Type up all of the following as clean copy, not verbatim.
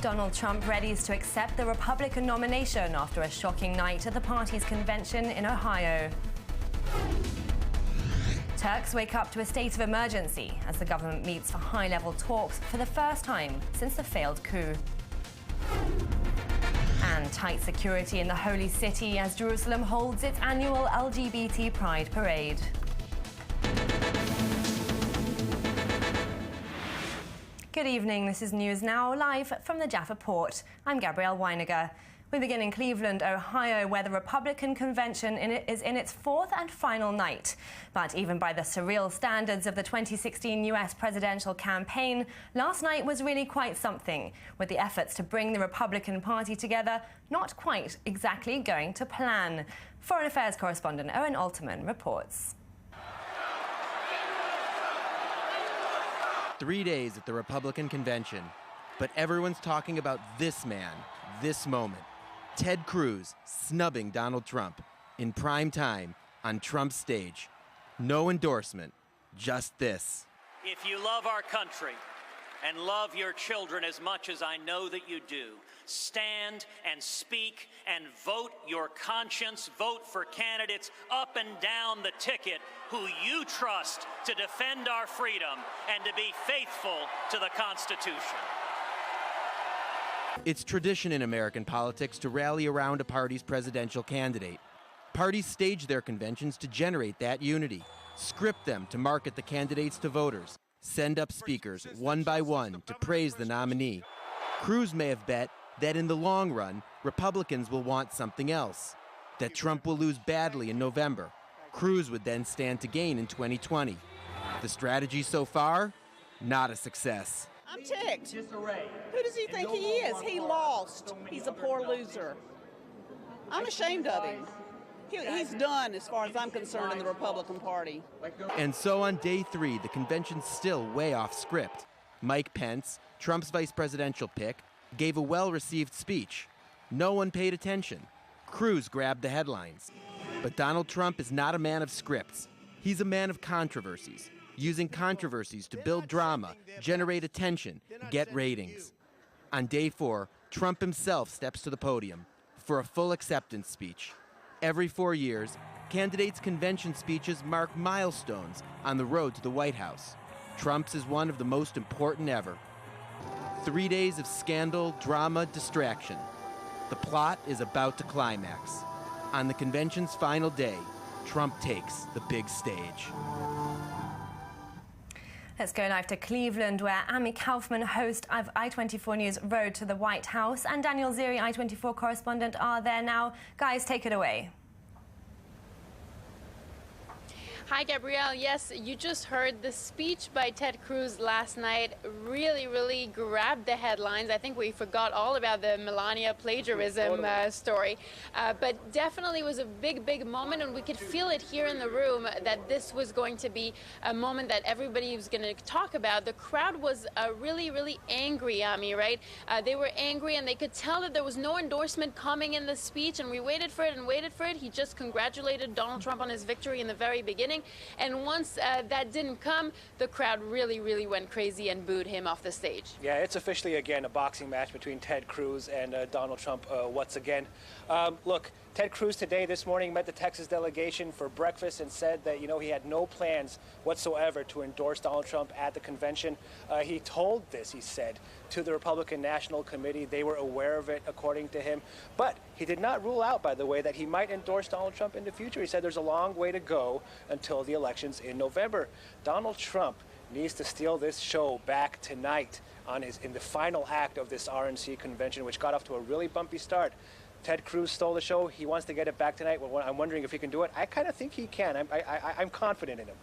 Donald Trump readies to accept the Republican nomination after a shocking night at the party's convention in Ohio. Turks wake up to a state of emergency as the government meets for high-level talks for the first time since the failed coup. And tight security in the Holy City as Jerusalem holds its annual LGBT Pride Parade. Good evening, this is News Now, live from the Jaffa Port. I'm Gabrielle Weiniger. We begin in Cleveland, Ohio, where the Republican convention is in its fourth and final night. But even by the surreal standards of the 2016 US presidential campaign, last night was really quite something, with the efforts to bring the Republican Party together not quite exactly going to plan. Foreign Affairs correspondent Owen Ultmann reports. 3 days at the Republican convention, but everyone's talking about this man, this moment. Ted Cruz snubbing Donald Trump in prime time on Trump's stage. No endorsement, just this. If you love our country and love your children as much as I know that you do, stand and speak and vote your conscience. Vote for candidates up and down the ticket who you trust to defend our freedom and to be faithful to the Constitution. It's tradition in American politics to rally around a party's presidential candidate. Parties stage their conventions to generate that unity, script them to market the candidates to voters, send up speakers one by one to praise the nominee. Cruz may have bet that in the long run, Republicans will want something else, that Trump will lose badly in November. Cruz would then stand to gain in 2020. The strategy so far? Not a success. I'm ticked. Who does he think he is? He lost. He's a poor loser. I'm ashamed of him. He's done as far as I'm concerned in the Republican Party. And so on day 3, the convention's still way off script. Mike Pence, Trump's vice presidential pick, gave a well-received speech. No one paid attention. Cruz grabbed the headlines. But Donald Trump is not a man of scripts. He's a man of controversies, using controversies to build drama, generate attention, get ratings. On day 4, Trump himself steps to the podium for a full acceptance speech. Every 4 years, candidates' convention speeches mark milestones on the road to the White House. Trump's is one of the most important ever. 3 days of scandal, drama, distraction. The plot is about to climax. On the convention's final day, Trump takes the big stage. Let's go live to Cleveland, where Amy Kaufman, host of I-24 News, rode to the White House, and Daniel Ziri, I-24 correspondent, are there now. Guys, take it away. Hi, Gabrielle. Yes, you just heard the speech by Ted Cruz last night really grabbed the headlines. I think we forgot all about the Melania plagiarism story, but definitely was a big moment, and we could feel it here in the room that this was going to be a moment that everybody was going to talk about. The crowd was really angry, Ami, right? They were angry, and they could tell that there was no endorsement coming in the speech, and we waited for it and waited for it. He just congratulated Donald Trump on his victory in the very beginning. And once that didn't come, the crowd really went crazy and booed him off the stage. Yeah, it's officially, again, a boxing match between Ted Cruz and Donald Trump once again. Look, Ted Cruz today, this morning, met the Texas delegation for breakfast and said that, he had no plans whatsoever to endorse Donald Trump at the convention. He told this, he said, to the Republican National Committee. They were aware of it, according to him. But he did not rule out, by the way, that he might endorse Donald Trump in the future. He said there's a long way to go until the elections in November. Donald Trump needs to steal this show back tonight in the final act of this RNC convention, which got off to a really bumpy start. Ted Cruz stole the show. He wants to get it back tonight. Well, I'm wondering if he can do it. I kind of think he can. I'm confident in him.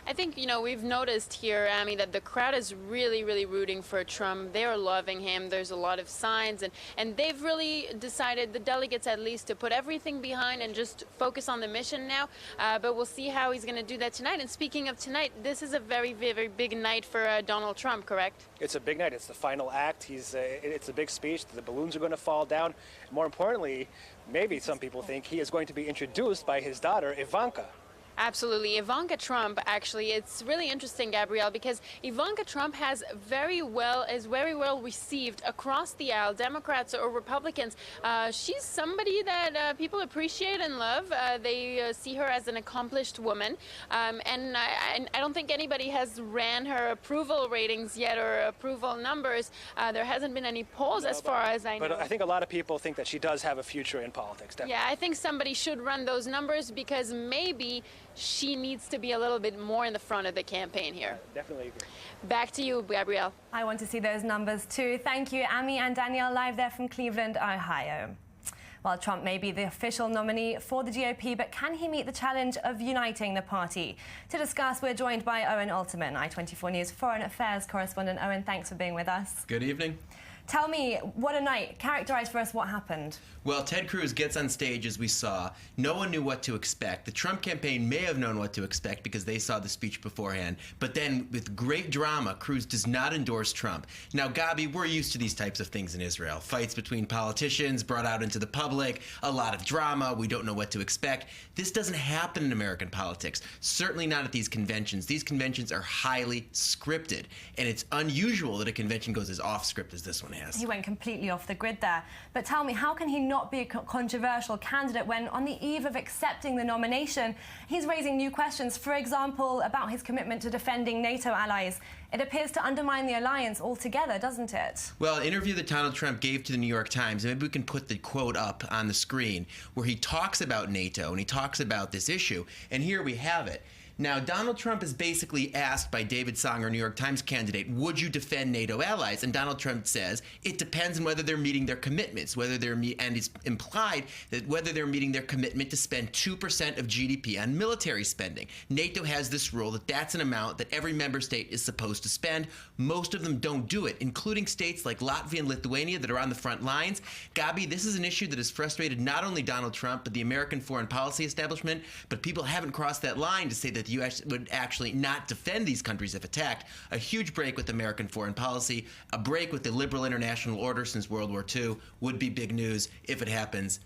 I think, we've noticed here, Amy, that the crowd is really rooting for Trump. They are loving him. There's a lot of signs, and they've really decided, the delegates at least, to put everything behind and just focus on the mission now. But we'll see how he's going to do that tonight. And speaking of tonight, this is a very big night for Donald Trump, correct? It's a big night. It's the final act. It's a big speech. The balloons are going to fall down. More importantly, maybe some people think he is going to be introduced by his daughter, Ivanka. Absolutely. Ivanka Trump, actually, it's really interesting, Gabrielle, because Ivanka Trump is very well received across the aisle, Democrats or Republicans. She's somebody that people appreciate and love. They see her as an accomplished woman. And I don't think anybody has ran her approval ratings yet or approval numbers. There hasn't been any polls as far as I know. But I think a lot of people think that she does have a future in politics. Definitely. Yeah, I think somebody should run those numbers because maybe she needs to be a little bit more in the front of the campaign here. Definitely agree. Back to you, Gabrielle. I want to see those numbers too. Thank you, Amy and Danielle, live there from Cleveland, Ohio. Well, Trump may be the official nominee for the GOP, but can he meet the challenge of uniting the party? To discuss, we're joined by Owen Ultmann, I24 News Foreign Affairs correspondent. Owen, thanks for being with us. Good evening. Tell me, what a night. Characterize for us what happened. Well, Ted Cruz gets on stage, as we saw. No one knew what to expect. The Trump campaign may have known what to expect because they saw the speech beforehand. But then, with great drama, Cruz does not endorse Trump. Now, Gabi, we're used to these types of things in Israel. Fights between politicians brought out into the public, a lot of drama, we don't know what to expect. This doesn't happen in American politics, certainly not at these conventions. These conventions are highly scripted, and it's unusual that a convention goes as off-script as this one has. He went completely off the grid there. But tell me, how can he not be a controversial candidate when, on the eve of accepting the nomination, he's raising new questions, for example, about his commitment to defending NATO allies? It appears to undermine the alliance altogether, doesn't it? Well, an interview that Donald Trump gave to the New York Times, and maybe we can put the quote up on the screen, where he talks about NATO and he talks about this issue, and here we have it. Now, Donald Trump is basically asked by David Songer, New York Times candidate, would you defend NATO allies? And Donald Trump says it depends on whether they're meeting their commitments, and it's implied that whether they're meeting their commitment to spend 2% of GDP on military spending. NATO has this rule that that's an amount that every member state is supposed to spend. Most of them don't do it, including states like Latvia and Lithuania that are on the front lines. Gabi, this is an issue that has frustrated not only Donald Trump, but the American foreign policy establishment, but people haven't crossed that line to say that the U.S. would actually not defend these countries if attacked. A huge break with American foreign policy, a break with the liberal international order since World War II would be big news if it happens,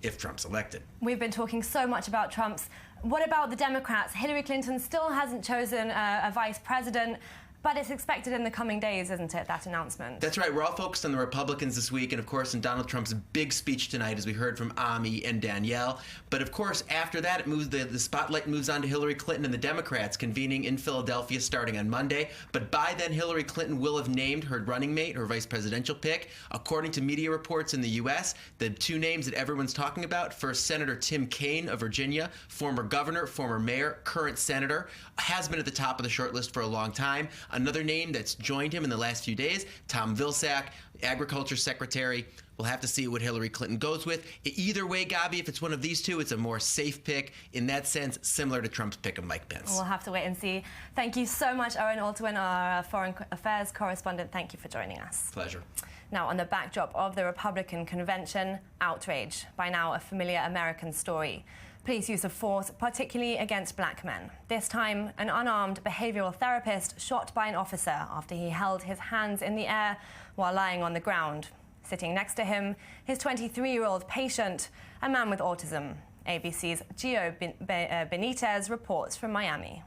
if Trump's elected. We've been talking so much about Trump's. What about the Democrats? Hillary Clinton still hasn't chosen a vice president. But it's expected in the coming days, isn't it, that announcement? That's right. We're all focused on the Republicans this week, and of course in Donald Trump's big speech tonight, as we heard from Ami and Danielle. But of course, after that, it moves the spotlight moves on to Hillary Clinton and the Democrats convening in Philadelphia starting on Monday. But by then, Hillary Clinton will have named her running mate, her vice presidential pick. According to media reports in the U.S., the two names that everyone's talking about, first Senator Tim Kaine of Virginia, former governor, former mayor, current senator, has been at the top of the short list for a long time. Another name that's joined him in the last few days, Tom Vilsack, Agriculture Secretary. We'll have to see what Hillary Clinton goes with. Either way, Gabi, if it's one of these two, it's a more safe pick. In that sense, similar to Trump's pick of Mike Pence. We'll have to wait and see. Thank you so much, Owen Ultmann, our Foreign Affairs correspondent. Thank you for joining us. Pleasure. Now, on the backdrop of the Republican convention, outrage. By now, a familiar American story. Police use of force, particularly against black men. This time, an unarmed behavioral therapist shot by an officer after he held his hands in the air while lying on the ground. Sitting next to him, his 23-year-old patient, a man with autism. ABC's Gio Benitez reports from Miami.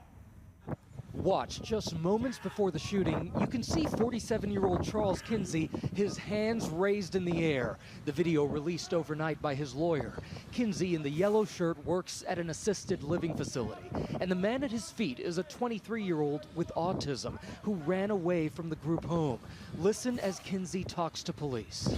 Watch, just moments before the shooting, you can see 47-year-old Charles Kinsey, his hands raised in the air. The video released overnight by his lawyer. Kinsey in the yellow shirt works at an assisted living facility. And the man at his feet is a 23-year-old with autism who ran away from the group home. Listen as Kinsey talks to police.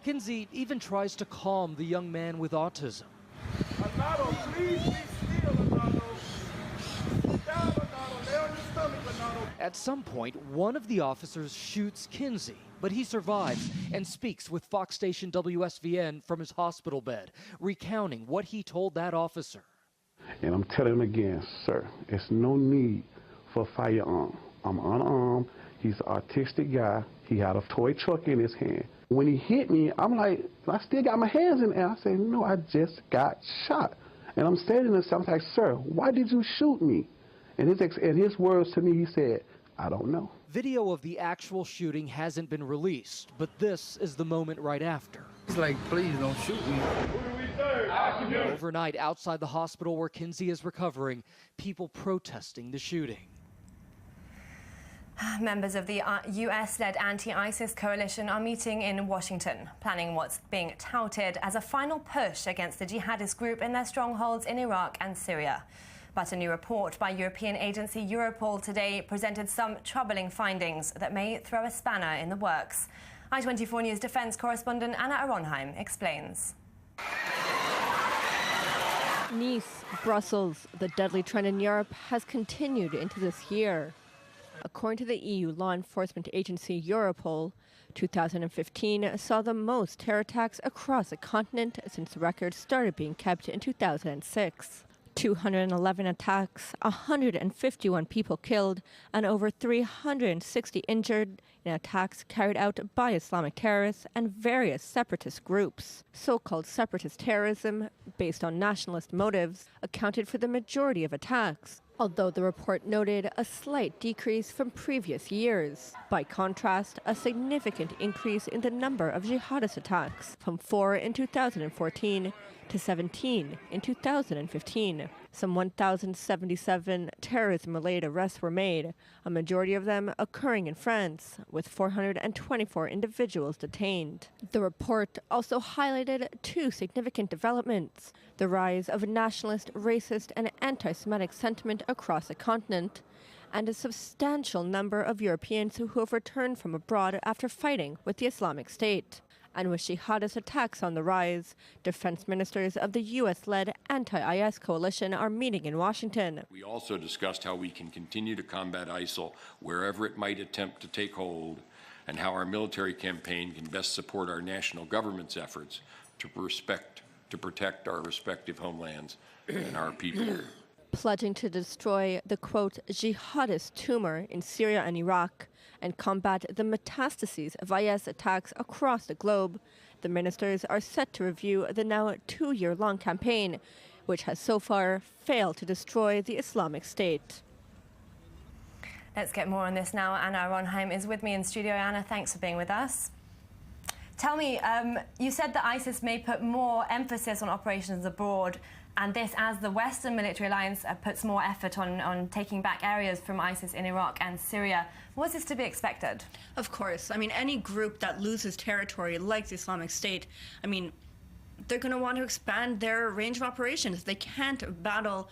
Kinsey even tries to calm the young man with autism. At some point, one of the officers shoots Kinsey, but he survives and speaks with Fox station WSVN from his hospital bed, recounting what he told that officer. And I'm telling him again, sir, it's no need for a firearm. I'm unarmed. He's an artistic guy. He had a toy truck in his hand. When he hit me, I'm like, I still got my hands in the air. I said, no, I just got shot. And I'm standing there, so I'm like, sir, why did you shoot me? And his words to me, he said, I don't know. Video of the actual shooting hasn't been released, but this is the moment right after. It's like, please don't shoot me. Overnight, outside the hospital where Kinsey is recovering, people protesting the shooting. Members of the US-led anti-ISIS coalition are meeting in Washington, planning what's being touted as a final push against the jihadist group in their strongholds in Iraq and Syria. But a new report by European agency Europol today presented some troubling findings that may throw a spanner in the works. I24 News defense correspondent Anna Aronheim explains. Nice, Brussels, the deadly trend in Europe has continued into this year. According to the EU law enforcement agency Europol, 2015 saw the most terror attacks across the continent since records started being kept in 2006. 211 attacks, 151 people killed, and over 360 injured in attacks carried out by Islamic terrorists and various separatist groups. So-called separatist terrorism, based on nationalist motives, accounted for the majority of attacks, although the report noted a slight decrease from previous years. By contrast, a significant increase in the number of jihadist attacks, from 4 in 2014 to 17 in 2015. Some 1,077 terrorism-related arrests were made, a majority of them occurring in France, with 424 individuals detained. The report also highlighted two significant developments: the rise of nationalist, racist, and anti-Semitic sentiment across the continent, and a substantial number of Europeans who have returned from abroad after fighting with the Islamic State. And with jihadist attacks on the rise, defense ministers of the U.S.-led anti-IS coalition are meeting in Washington. We also discussed how we can continue to combat ISIL wherever it might attempt to take hold, and how our military campaign can best support our national government's efforts to protect our respective homelands and our people. Pledging to destroy the, quote, jihadist tumor in Syria and Iraq and combat the metastases of IS attacks across the globe, the ministers are set to review the now 2-year-long campaign, which has so far failed to destroy the Islamic State. Let's get more on this now. Anna Aronheim is with me in studio. Anna, thanks for being with us. Tell me, you said that ISIS may put more emphasis on operations abroad, and this as the Western military alliance puts more effort on taking back areas from ISIS in Iraq and Syria. Was this to be expected? Of course. I mean, any group that loses territory, like the Islamic State, I mean, they're going to want to expand their range of operations. They can't battle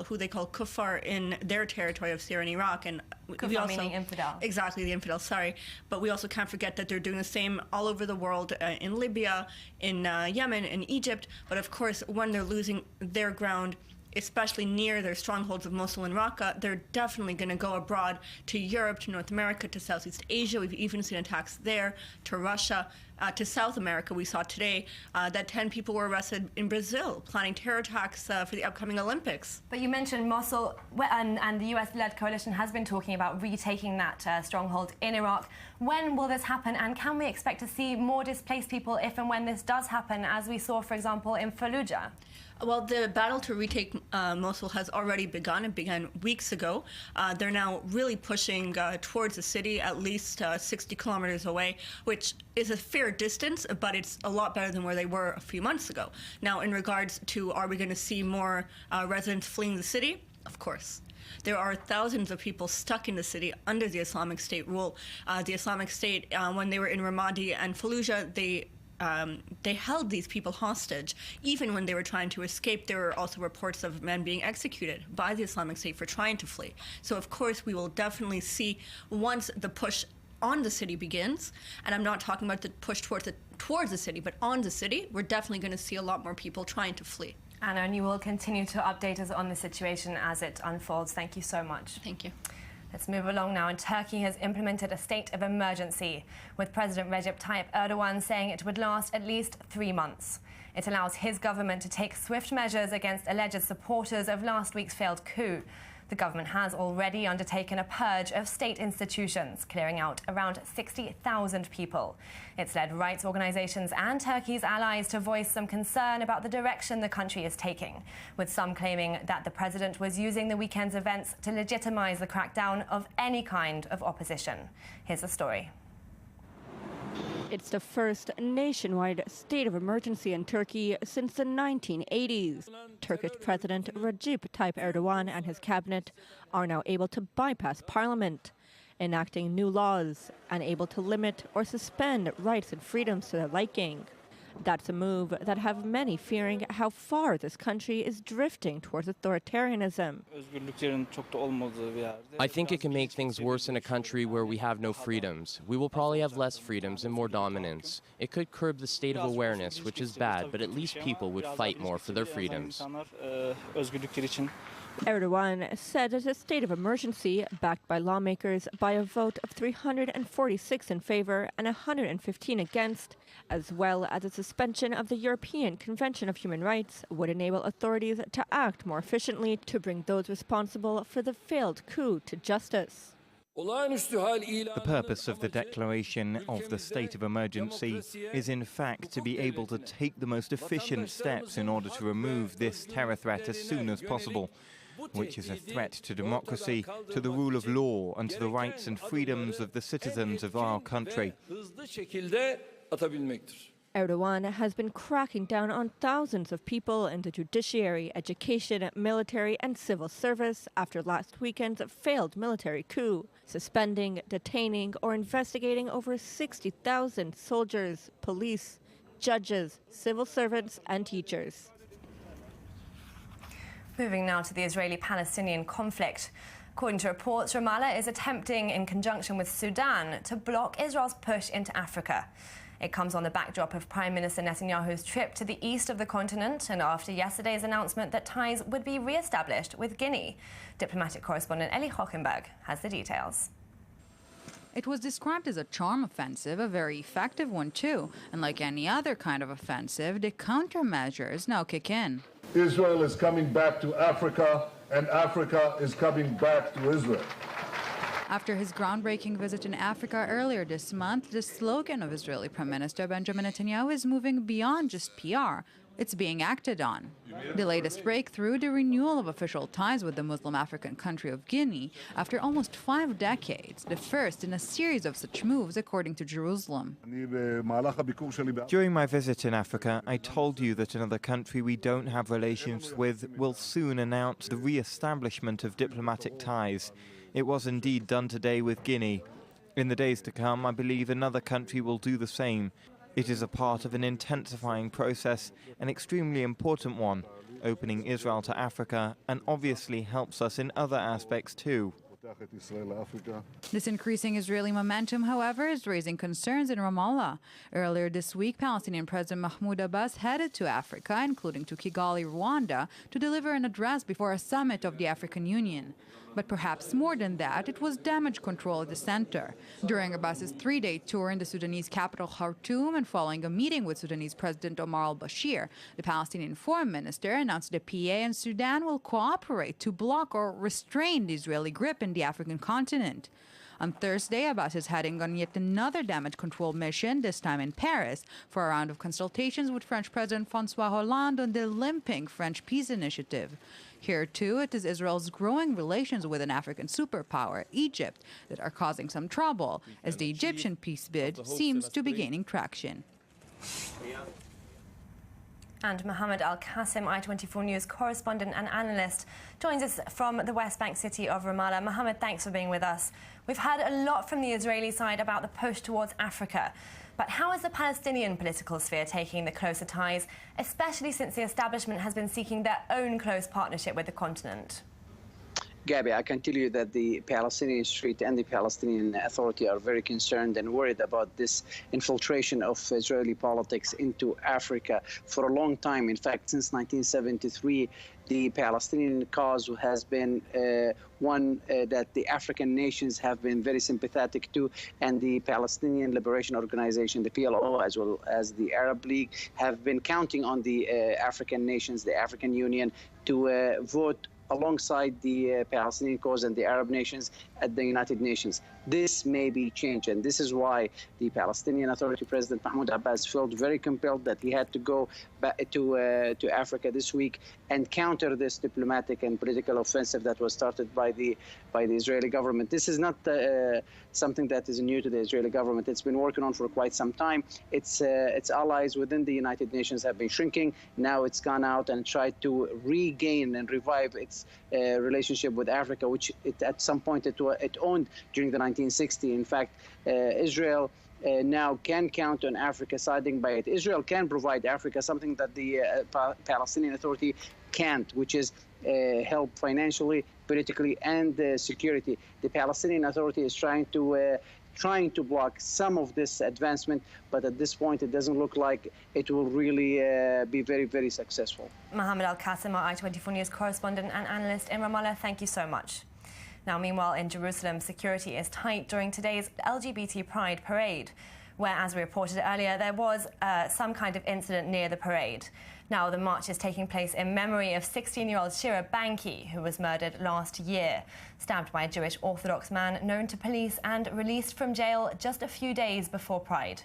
who they call kuffar in their territory of Syria and Iraq. And kuffar meaning infidel. Exactly, the infidel, sorry. But we also can't forget that they're doing the same all over the world, in Libya, in Yemen, in Egypt. But of course, when they're losing their ground, especially near their strongholds of Mosul and Raqqa, they're definitely going to go abroad to Europe, to North America, to Southeast Asia. We've even seen attacks there, to Russia, to South America. We saw today that 10 people were arrested in Brazil, planning terror attacks for the upcoming Olympics. But you mentioned Mosul, and the US-led coalition has been talking about retaking that stronghold in Iraq. When will this happen, and can we expect to see more displaced people if and when this does happen, as we saw, for example, in Fallujah? Well, the battle to retake Mosul has already begun. It began weeks ago. They're now really pushing towards the city, at least 60 kilometers away, which is a fair distance, but it's a lot better than where they were a few months ago. Now, in regards to are we going to see more residents fleeing the city? Of course. There are thousands of people stuck in the city under the Islamic State rule. The Islamic State, when they were in Ramadi and Fallujah, they held these people hostage. Even when they were trying to escape, there were also reports of men being executed by the Islamic State for trying to flee. So, of course, we will definitely see, once the push on the city begins, and I'm not talking about the push towards the city, but on the city, we're definitely going to see a lot more people trying to flee. Anna, and you will continue to update us on the situation as it unfolds. Thank you so much. Thank you. Let's move along now. And Turkey has implemented a state of emergency, with President Recep Tayyip Erdogan saying it would last at least 3 months. It allows his government to take swift measures against alleged supporters of last week's failed coup. The government has already undertaken a purge of state institutions, clearing out around 60,000 people. It's led rights organizations and Turkey's allies to voice some concern about the direction the country is taking, with some claiming that the president was using the weekend's events to legitimize the crackdown of any kind of opposition. Here's the story. It's the first nationwide state of emergency in Turkey since the 1980s. Turkish President Recep Tayyip Erdogan and his cabinet are now able to bypass parliament, enacting new laws and able to limit or suspend rights and freedoms to their liking. That's a move that have many fearing how far this country is drifting towards authoritarianism. I think it can make things worse in a country where we have no freedoms. We will probably have less freedoms and more dominance. It could curb the state of awareness, which is bad, but at least people would fight more for their freedoms. Erdogan said that a state of emergency, backed by lawmakers by a vote of 346 in favor and 115 against, as well as a suspension of the European Convention of Human Rights, would enable authorities to act more efficiently to bring those responsible for the failed coup to justice. The purpose of the declaration of the state of emergency is in fact to be able to take the most efficient steps in order to remove this terror threat as soon as possible, which is a threat to democracy, to the rule of law, and to the rights and freedoms of the citizens of our country. Erdogan has been cracking down on thousands of people in the judiciary, education, military and civil service after last weekend's failed military coup, suspending, detaining or investigating over 60,000 soldiers, police, judges, civil servants and teachers. Moving now to the Israeli-Palestinian conflict. According to reports, Ramallah is attempting, in conjunction with Sudan, to block Israel's push into Africa. It comes on the backdrop of Prime Minister Netanyahu's trip to the east of the continent and after yesterday's announcement that ties would be re-established with Guinea. Diplomatic correspondent Ellie Hockenberg has the details. It was described as a charm offensive, a very effective one too. And like any other kind of offensive, the countermeasures now kick in. Israel is coming back to Africa, and Africa is coming back to Israel. After his groundbreaking visit in Africa earlier this month, the slogan of Israeli Prime Minister Benjamin Netanyahu is moving beyond just PR. It's being acted on. The latest breakthrough, the renewal of official ties with the Muslim African country of Guinea after almost 5 decades, the first in a series of such moves, according to Jerusalem. During my visit in Africa, I told you that another country we don't have relations with will soon announce the re-establishment of diplomatic ties. It was indeed done today with Guinea. In the days to come, I believe another country will do the same. It is a part of an intensifying process, an extremely important one, opening Israel to Africa, and obviously helps us in other aspects too. This increasing Israeli momentum, however, is raising concerns in Ramallah. Earlier this week, Palestinian President Mahmoud Abbas headed to Africa, including to Kigali, Rwanda, to deliver an address before a summit of the African Union. But perhaps more than that, it was damage control at the center. During Abbas's 3-day tour in the Sudanese capital Khartoum and following a meeting with Sudanese President Omar al-Bashir, the Palestinian foreign minister announced the PA and Sudan will cooperate to block or restrain the Israeli grip in the African continent. On Thursday, Abbas is heading on yet another damage control mission, this time in Paris, for a round of consultations with French President François Hollande on the limping French peace initiative. Here, too, it is Israel's growing relations with an African superpower, Egypt, that are causing some trouble, as the Egyptian peace bid seems to be gaining traction. And Mohammed Al Khatib, I24 News correspondent and analyst, joins us from the West Bank city of Ramallah. Mohammed, thanks for being with us. We've heard a lot from the Israeli side about the push towards Africa. But how is the Palestinian political sphere taking the closer ties, especially since the establishment has been seeking their own close partnership with the continent? Gabby, I can tell you that the Palestinian Street and the Palestinian Authority are very concerned and worried about this infiltration of Israeli politics into Africa for a long time. In fact, since 1973, the Palestinian cause has been one that the African nations have been very sympathetic to, and the Palestinian Liberation Organization, the PLO, as well as the Arab League, have been counting on the African nations, the African Union, to vote alongside the Palestinian cause and the Arab nations at the United Nations. This may be changed, and this is why the Palestinian Authority President Mahmoud Abbas felt very compelled that he had to go back to Africa this week and counter this diplomatic and political offensive that was started by the Israeli government. This is not something that is new to the Israeli government. It's been working on for quite some time. Its allies within the United Nations have been shrinking. Now it's gone out and tried to regain and revive its relationship with Africa, which at some point it owned during the 1960s. In fact, Israel now can count on Africa siding by it. Israel can provide Africa something that the Palestinian Authority can't, which is help financially, politically, and security. The Palestinian Authority is trying to block some of this advancement, but at this point, it doesn't look like it will really be very, very successful. Mohammed Al Khatib, our I24 News correspondent and analyst in Ramallah, thank you so much. Now, meanwhile, in Jerusalem, security is tight during today's LGBT Pride parade, where, as we reported earlier, there was some kind of incident near the parade. Now, the march is taking place in memory of 16-year-old Shira Banki, who was murdered last year, stabbed by a Jewish Orthodox man known to police and released from jail just a few days before Pride.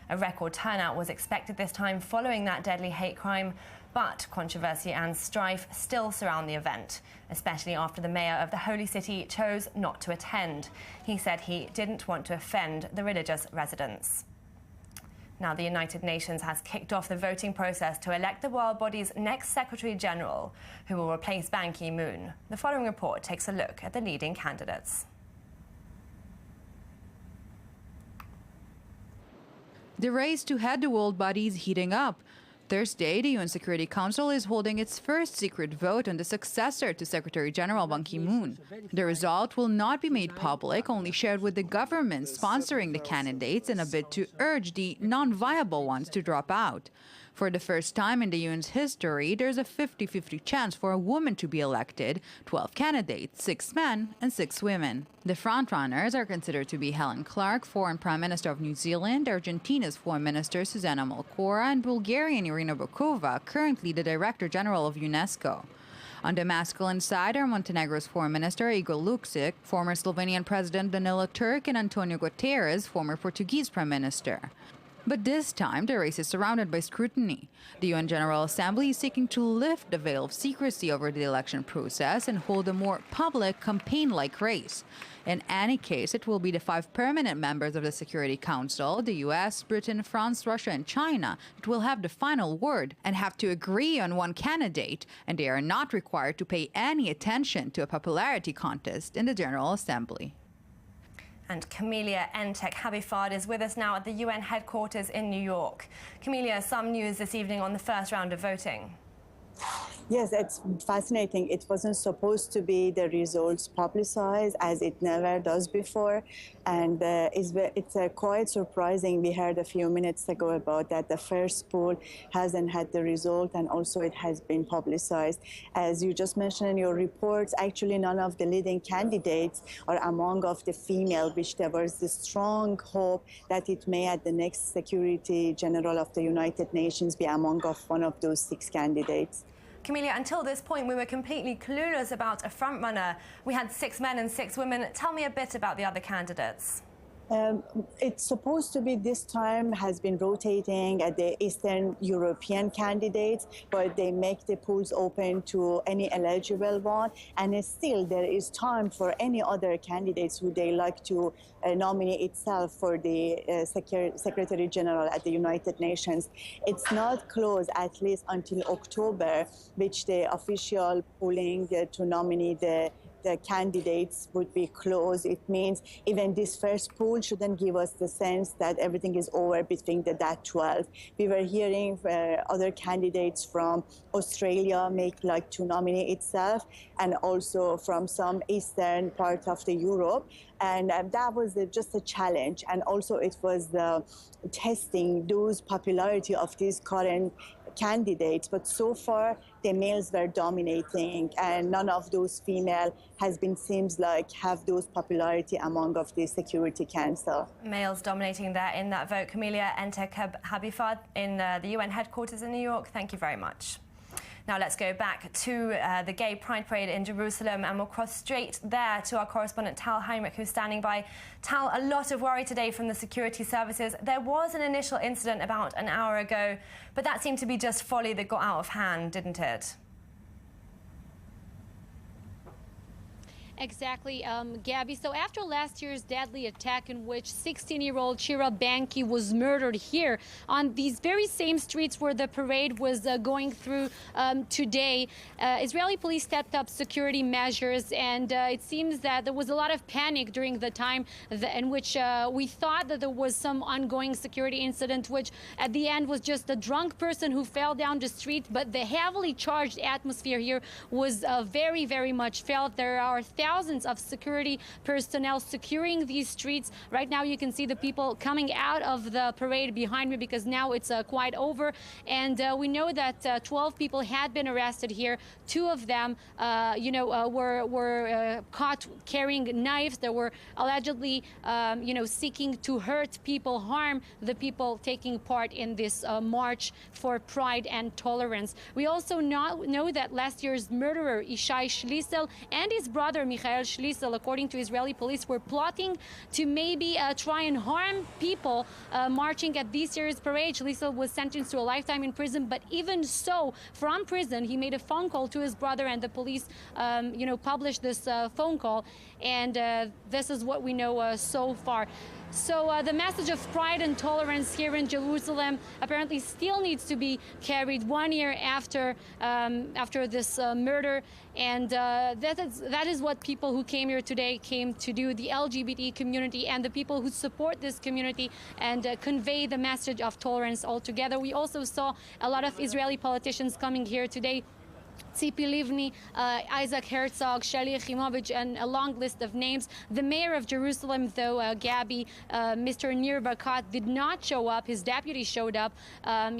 A record turnout was expected this time following that deadly hate crime, but controversy and strife still surround the event, especially after the mayor of the Holy City chose not to attend. He said he didn't want to offend the religious residents. Now, the United Nations has kicked off the voting process to elect the world body's next Secretary General, who will replace Ban Ki-moon. The following report takes a look at the leading candidates. The race to head the world body is heating up. Thursday, the UN Security Council is holding its first secret vote on the successor to Secretary General Ban Ki-moon. The result will not be made public, only shared with the government sponsoring the candidates in a bid to urge the non-viable ones to drop out. For the first time in the UN's history, there's a 50-50 chance for a woman to be elected, 12 candidates, 6 men and 6 women. The frontrunners are considered to be Helen Clark, foreign Prime Minister of New Zealand, Argentina's Foreign Minister Susanna Malcora, and Bulgarian Irina Bokova, currently the Director General of UNESCO. On the masculine side are Montenegro's Foreign Minister Igor Lukšić, former Slovenian President Danilo Turk, and Antonio Guterres, former Portuguese Prime Minister. But this time, the race is surrounded by scrutiny. The UN General Assembly is seeking to lift the veil of secrecy over the election process and hold a more public, campaign-like race. In any case, it will be the 5 permanent members of the Security Council, the US, Britain, France, Russia, and China, that will have the final word and have to agree on one candidate, and they are not required to pay any attention to a popularity contest in the General Assembly. And Camelia Entek-Habifad is with us now at the UN headquarters in New York. Camelia, some news this evening on the first round of voting. Yes, it's fascinating. It wasn't supposed to be the results publicized, as it never does before. And it's quite surprising. We heard a few minutes ago about that the first poll hasn't had the result, and also it has been publicized. As you just mentioned in your reports, actually none of the leading candidates are among of the female, which there was the strong hope that it may at the next Security General of the United Nations be among of one of those 6 candidates. Camelia, until this point, we were completely clueless about a frontrunner. We had 6 men and 6 women. Tell me a bit about the other candidates. It's supposed to be this time has been rotating at the Eastern European candidates, but they make the polls open to any eligible one. And still, there is time for any other candidates who they like to nominate itself for the Secretary General at the United Nations. It's not closed at least until October, which the official polling to nominate the candidates would be closed. It means even this first poll shouldn't give us the sense that everything is over between that 12. We were hearing other candidates from Australia like to nominate itself, and also from some eastern part of the Europe. And that was just a challenge. And also it was testing those popularity of these current candidates. But so far, the males were dominating, and none of those female has been seems like have those popularity among of the Security Council. Males dominating there in that vote. Camelia Entek-Habifad in the UN headquarters in New York, thank you very much. Now let's go back to the Gay Pride Parade in Jerusalem, and we'll cross straight there to our correspondent Tal Heinrich, who's standing by. Tal, a lot of worry today from the security services. There was an initial incident about an hour ago, but that seemed to be just folly that got out of hand, didn't it? Exactly, Gabby. So after last year's deadly attack in which 16-year-old Shira Banki was murdered here on these very same streets where the parade was going through today, Israeli police stepped up security measures, and it seems that there was a lot of panic during the time in which we thought that there was some ongoing security incident, which at the end was just a drunk person who fell down the street. But the heavily charged atmosphere here was very, very much felt. There are thousands of security personnel securing these streets. Right now you can see the people coming out of the parade behind me, because now it's quite over. And we know that 12 people had been arrested here. 2 of them, were caught carrying knives. They were allegedly, seeking to hurt people, harm the people taking part in this march for pride and tolerance. We also know that last year's murderer, Ishai Shlisel, and his brother, Michael Shlisel, according to Israeli police, were plotting to maybe try and harm people marching at this year's parade. Shlisel was sentenced to a lifetime in prison, but even so, from prison, he made a phone call to his brother, and the police, published this phone call. And this is what we know so far. So the message of pride and tolerance here in Jerusalem apparently still needs to be carried 1 year after this murder, and that is what people who came here today came to do, the LGBT community and the people who support this community, and convey the message of tolerance altogether. We also saw a lot of Israeli politicians coming here today. Tzipi Livni, Isaac Herzog, Sheli Yachimovic, and a long list of names. The mayor of Jerusalem, though, Gabby, Mr. Nir Barkat, did not show up. His deputy showed up.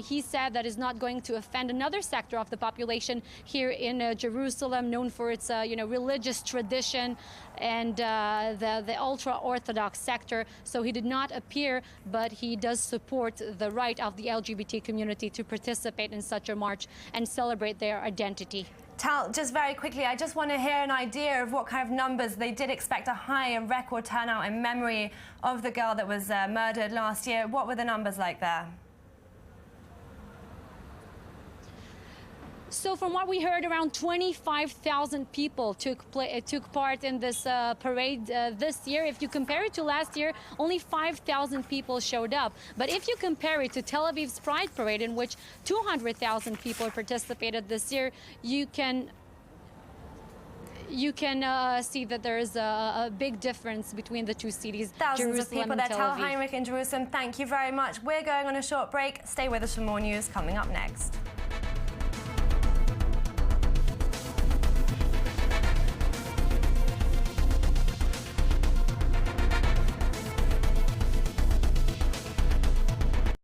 He said that is not going to offend another sector of the population here in Jerusalem, known for its religious tradition and the ultra-Orthodox sector. So he did not appear, but he does support the right of the LGBT community to participate in such a march and celebrate their identity. Tal, just very quickly, I just want to hear an idea of what kind of numbers. They did expect a high and record turnout in memory of the girl that was murdered last year. What were the numbers like there? So from what we heard, around 25,000 people took part in this parade this year. If you compare it to last year, only 5,000 people showed up. But if you compare it to Tel Aviv's Pride Parade, in which 200,000 people participated this year, you can see that there is a big difference between the two cities. Thousands of people there. Tal Heinrich in Jerusalem, thank you very much. We're going on a short break. Stay with us for more news coming up next.